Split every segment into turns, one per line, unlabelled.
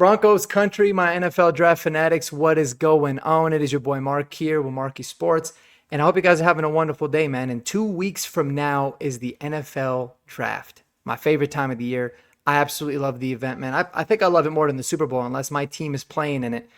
Broncos country, my NFL draft fanatics, what is going on? It is your boy Mark here with Marcky Sports, and I hope you guys are having a wonderful day, man. And 2 weeks from now is the NFL draft, my favorite time of the year. I absolutely love the event, man. I think I love it more than the Super Bowl, unless my team is playing in it.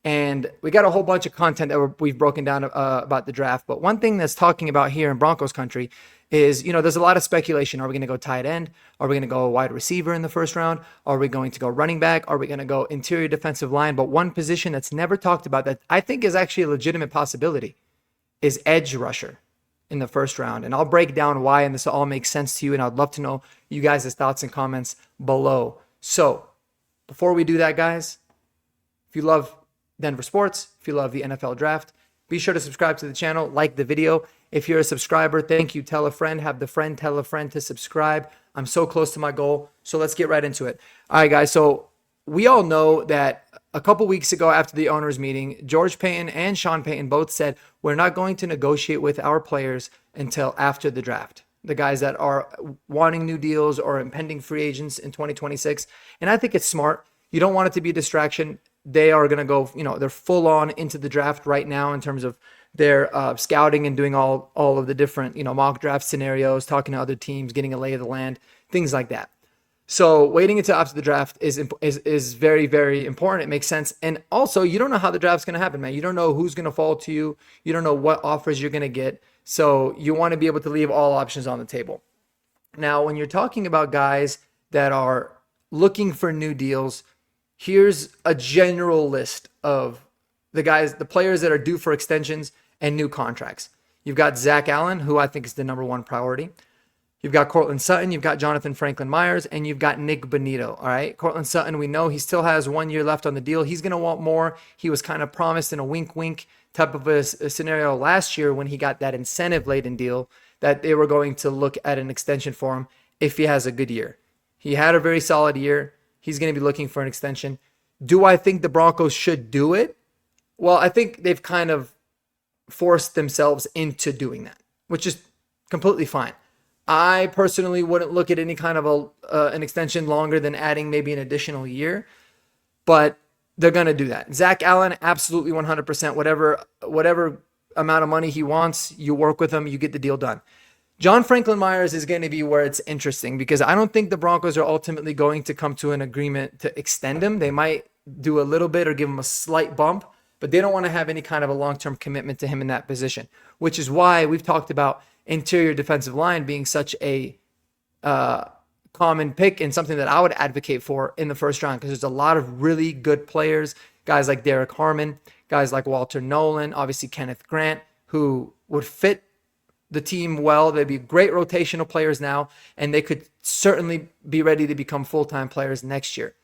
And we got a whole bunch of content that we've broken down about the draft. But one thing that's talking about here in Broncos country is, there's a lot of speculation. Are we going to go tight end? Are we going to go wide receiver in the first round? Are we going to go running back? Are we going to go interior defensive line? But one position that's never talked about that I think is actually a legitimate possibility is edge rusher in the first round. And I'll break down why, and this will all make sense to you. And I'd love to know you guys' thoughts and comments below. So before we do that, guys, if you love Denver sports, if you love the NFL draft, be sure to subscribe to the channel, like the video. If you're a subscriber, thank you. Tell a friend, have the friend tell a friend to subscribe. I'm so close to my goal. So let's get right into it. All right, guys. So we all know that a couple weeks ago after the owners meeting, George Payton and Sean Payton both said, we're not going to negotiate with our players until after the draft. The guys that are wanting new deals or impending free agents in 2026. And I think it's smart. You don't want it to be a distraction. They are going to go, they're full on into the draft right now in terms of their scouting and doing all of the different, mock draft scenarios, talking to other teams, getting a lay of the land, things like that. So waiting until after the draft is very, very important. It makes sense. And also, you don't know how the draft's going to happen, man. You don't know who's going to fall to you. You don't know what offers you're going to get. So you want to be able to leave all options on the table. Now, when you're talking about guys that are looking for new deals, here's a general list of the players that are due for extensions and new contracts. You've got Zach Allen, who I think is the number one priority. You've got Courtland Sutton, you've got Jonathan Franklin Myers, and you've got Nik Bonitto. All right. Courtland Sutton, we know he still has 1 year left on the deal. He's going to want more. He was kind of promised in a wink type of a scenario last year when he got that incentive-laden deal that they were going to look at an extension for him if he has a good year. He had a very solid year. He's going to be looking for an extension. Do I think the Broncos should do it? Well, I think they've kind of forced themselves into doing that, which is completely fine. I personally wouldn't look at any kind of an extension longer than adding maybe an additional year, but they're going to do that. Zach Allen, absolutely 100%. Whatever amount of money he wants, you work with him, you get the deal done. John Franklin Myers is going to be where it's interesting because I don't think the Broncos are ultimately going to come to an agreement to extend him. They might do a little bit or give him a slight bump, but they don't want to have any kind of a long-term commitment to him in that position, which is why we've talked about interior defensive line being such a common pick and something that I would advocate for in the first round because there's a lot of really good players, guys like Derek Harmon, guys like Walter Nolan, obviously Kenneth Grant, who would fit the team well. They'd be great rotational players now, and they could certainly be ready to become full-time players next year.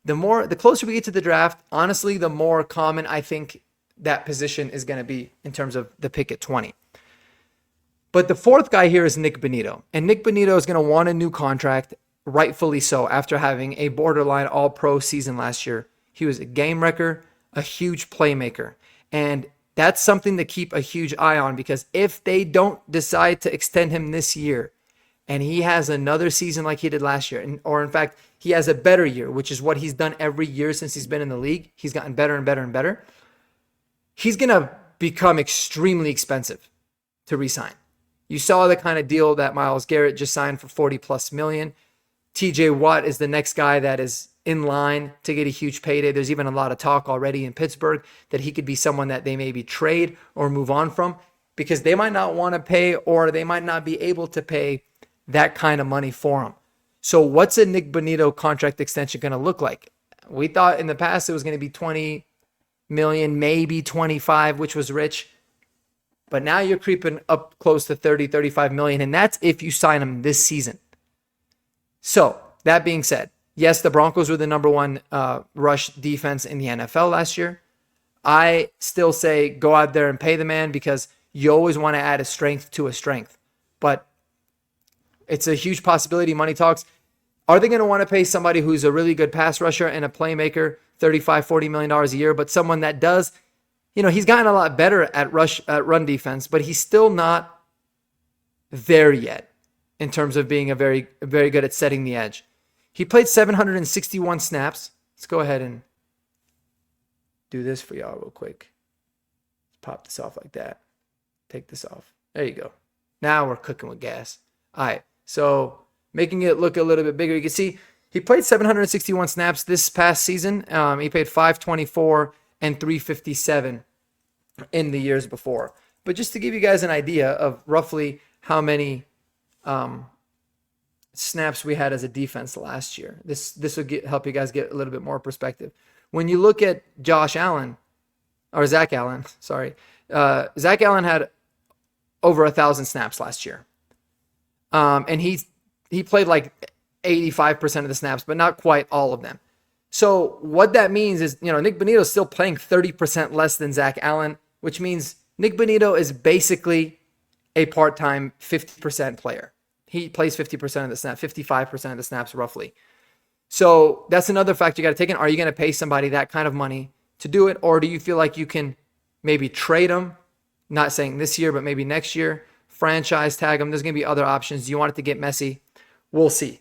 The closer we get to the draft, honestly, the more common I think that position is going to be in terms of the pick at 20. But the fourth guy here is Nik Bonitto. And Nik Bonitto is going to want a new contract, rightfully so, after having a borderline all-pro season last year. He was a game wrecker, a huge playmaker. And that's something to keep a huge eye on because if they don't decide to extend him this year and he has another season like he did last year, or in fact, he has a better year, which is what he's done every year since he's been in the league. He's gotten better and better and better. He's going to become extremely expensive to re-sign. You saw the kind of deal that Myles Garrett just signed for $40+ million. TJ Watt is the next guy that is in line to get a huge payday. There's even a lot of talk already in Pittsburgh that he could be someone that they maybe trade or move on from because they might not want to pay or they might not be able to pay that kind of money for him. So what's a Nik Bonitto contract extension going to look like? We thought in the past it was going to be 20 million, maybe 25, which was rich. But now you're creeping up close to 30, 35 million, and that's if you sign him this season. So that being said, yes, the Broncos were the number one rush defense in the NFL last year. I still say go out there and pay the man because you always want to add a strength to a strength. But it's a huge possibility. Money talks. Are they going to want to pay somebody who's a really good pass rusher and a playmaker $35, $40 million a year, but someone that does, he's gotten a lot better at run defense, but he's still not there yet in terms of being very, very good at setting the edge. He played 761 snaps. Let's go ahead and do this for y'all real quick. Pop this off like that. Take this off. There you go. Now we're cooking with gas. All right. So making it look a little bit bigger. You can see he played 761 snaps this past season. He played 524 and 357 in the years before. But just to give you guys an idea of roughly how many snaps we had as a defense last year, this will help you guys get a little bit more perspective. When you look at Zach Allen, Zach Allen had over 1,000 snaps last year. And he played like 85% of the snaps, but not quite all of them. So what that means is, Nik Bonitto is still playing 30% less than Zach Allen, which means Nik Bonitto is basically a part-time 50% player. He plays 50% of the snaps, 55% of the snaps roughly. So that's another factor you got to take in. Are you going to pay somebody that kind of money to do it? Or do you feel like you can maybe trade them? Not saying this year, but maybe next year. Franchise tag them. There's going to be other options. Do you want it to get messy? We'll see.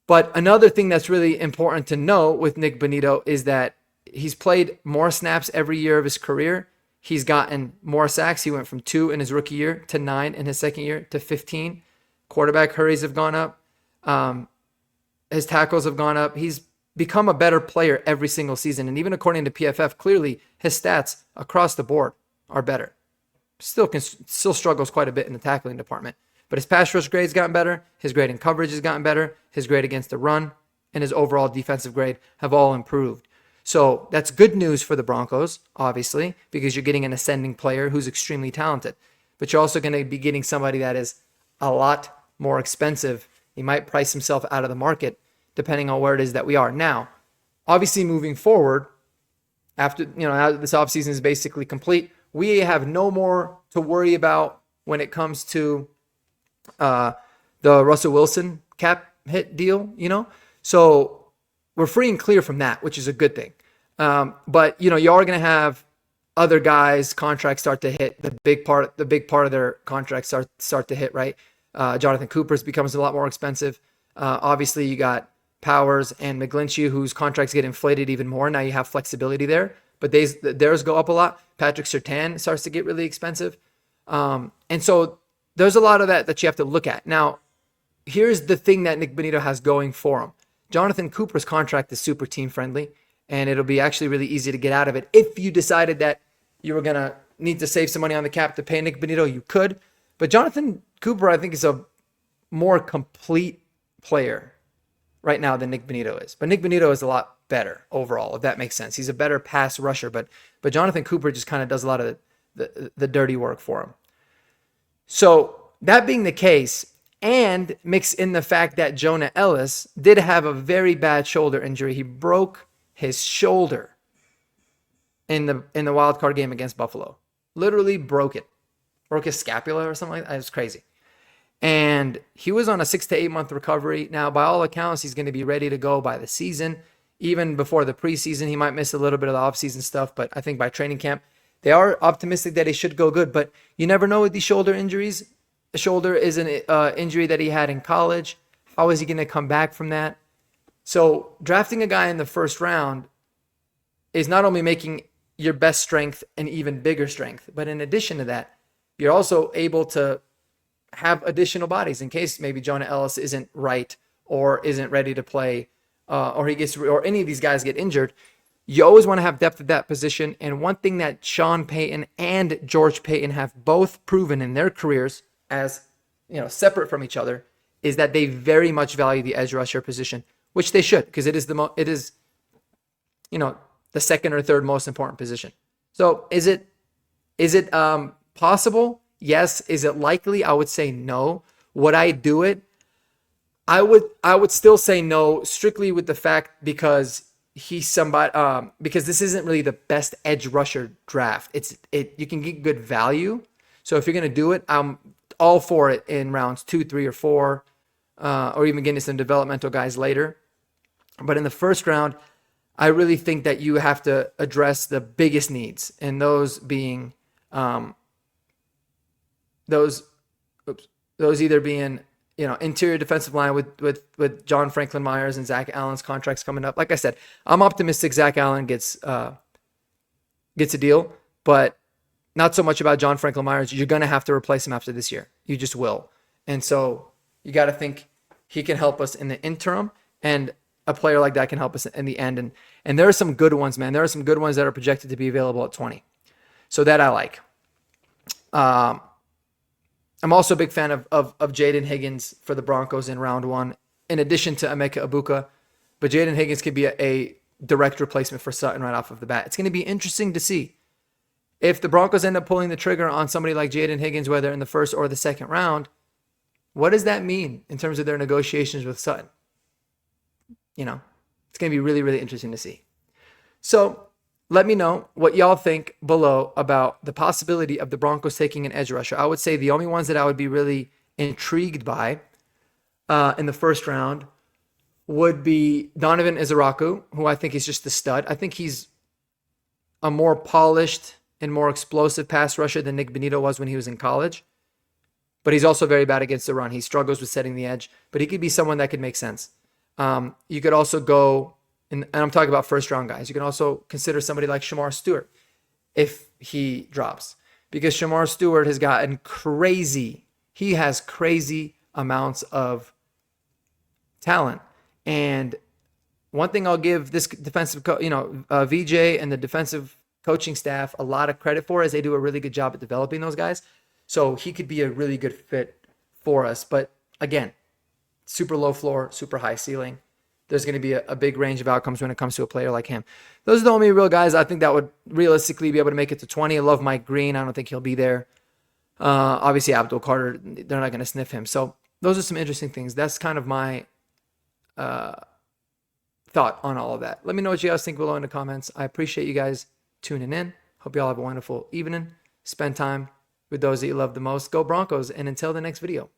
But another thing that's really important to know with Nik Bonitto is that he's played more snaps every year of his career. He's gotten more sacks. He went from 2 in his rookie year to 9 in his second year to 15. Quarterback hurries have gone up. His tackles have gone up. He's become a better player every single season. And even according to PFF, clearly his stats across the board are better. Still struggles quite a bit in the tackling department. But his pass rush grade's gotten better. His grade in coverage has gotten better. His grade against the run and his overall defensive grade have all improved. So that's good news for the Broncos, obviously, because you're getting an ascending player who's extremely talented. But you're also going to be getting somebody that is a lot more expensive. He might price himself out of the market depending on where it is that we are. Now, obviously moving forward, after now that this offseason is basically complete, we have no more to worry about when it comes to the Russell Wilson cap hit deal, So we're free and clear from that, which is a good thing. But you are going to have other guys' contracts start to hit. The big part of their contracts start to hit, right? Jonathan Cooper's becomes a lot more expensive. Obviously, you got Powers and McGlinchey, whose contracts get inflated even more. Now you have flexibility there, but theirs go up a lot. Patrick Surtain starts to get really expensive. And so there's a lot of that you have to look at. Now, here's the thing that Nik Bonitto has going for him. Jonathan Cooper's contract is super team friendly, and it'll be actually really easy to get out of it. If you decided that you were going to need to save some money on the cap to pay Nik Bonitto, you could. But Jonathan Cooper, I think, is a more complete player right now than Nik Bonitto is. But Nik Bonitto is a lot better overall, if that makes sense. He's a better pass rusher, but Jonathan Cooper just kind of does a lot of the dirty work for him. So that being the case, and mix in the fact that Jonah Ellis did have a very bad shoulder injury. He broke his shoulder in the wild card game against Buffalo. Literally broke it. Broke his scapula or something like that. It was crazy. And he was on a 6 to 8 month recovery. Now, by all accounts, he's going to be ready to go by the season. Even before the preseason, he might miss a little bit of the offseason stuff, but I think by training camp, they are optimistic that he should go good. But you never know with these shoulder injuries. The shoulder is an injury that he had in college. How is he going to come back from that? So drafting a guy in the first round is not only making your best strength an even bigger strength, but in addition to that, you're also able to have additional bodies in case maybe Jonah Ellis isn't right or isn't ready to play, or any of these guys get injured. You always want to have depth at that position. And one thing that Sean Payton and George Payton have both proven in their careers, as separate from each other, is that they very much value the edge rusher position, which they should, because it is the second or third most important position. So is it possible? Yes. Is it likely? I would say no. Would I do it? I would still say no, strictly with the fact because he's somebody because this isn't really the best edge rusher draft. You can get good value. So if you're gonna do it, I'm all for it in rounds 2, 3, or 4, or even getting some developmental guys later. But in the first round, I really think that you have to address the biggest needs, and those being those either being interior defensive line with John Franklin Myers and Zach Allen's contracts coming up. Like I said, I'm optimistic Zach Allen gets a deal, but not so much about John Franklin Myers. You're going to have to replace him after this year. You just will. And so you got to think he can help us in the interim, and a player like that can help us in the end. And there are some good ones, man. There are some good ones that are projected to be available at 20. So that I like. I'm also a big fan of Jaden Higgins for the Broncos in round 1, in addition to Emeka Ibuka. But Jaden Higgins could be a direct replacement for Sutton right off of the bat. It's going to be interesting to see if the Broncos end up pulling the trigger on somebody like Jaden Higgins, whether in the first or the second round. What does that mean in terms of their negotiations with Sutton? It's going to be really, really interesting to see. So let me know what y'all think below about the possibility of the Broncos taking an edge rusher. I would say the only ones that I would be really intrigued by in the first round would be Donovan Izaraku, who I think is just the stud. I think he's a more polished and more explosive pass rusher than Nik Bonitto was when he was in college. But he's also very bad against the run. He struggles with setting the edge, but he could be someone that could make sense. You could also go, and I'm talking about first round guys. You can also consider somebody like Shamar Stewart if he drops, because Shamar Stewart has gotten crazy. He has crazy amounts of talent. And one thing I'll give this defensive, VJ and the defensive coaching staff a lot of credit for is they do a really good job at developing those guys. So he could be a really good fit for us. But again, super low floor, super high ceiling. There's going to be a big range of outcomes when it comes to a player like him. Those are the only real guys I think that would realistically be able to make it to 20. I love Mike Green. I don't think he'll be there. Obviously, Abdul Carter, they're not going to sniff him. So those are some interesting things. That's kind of my thought on all of that. Let me know what you guys think below in the comments. I appreciate you guys tuning in. Hope you all have a wonderful evening. Spend time with those that you love the most. Go Broncos. And until the next video,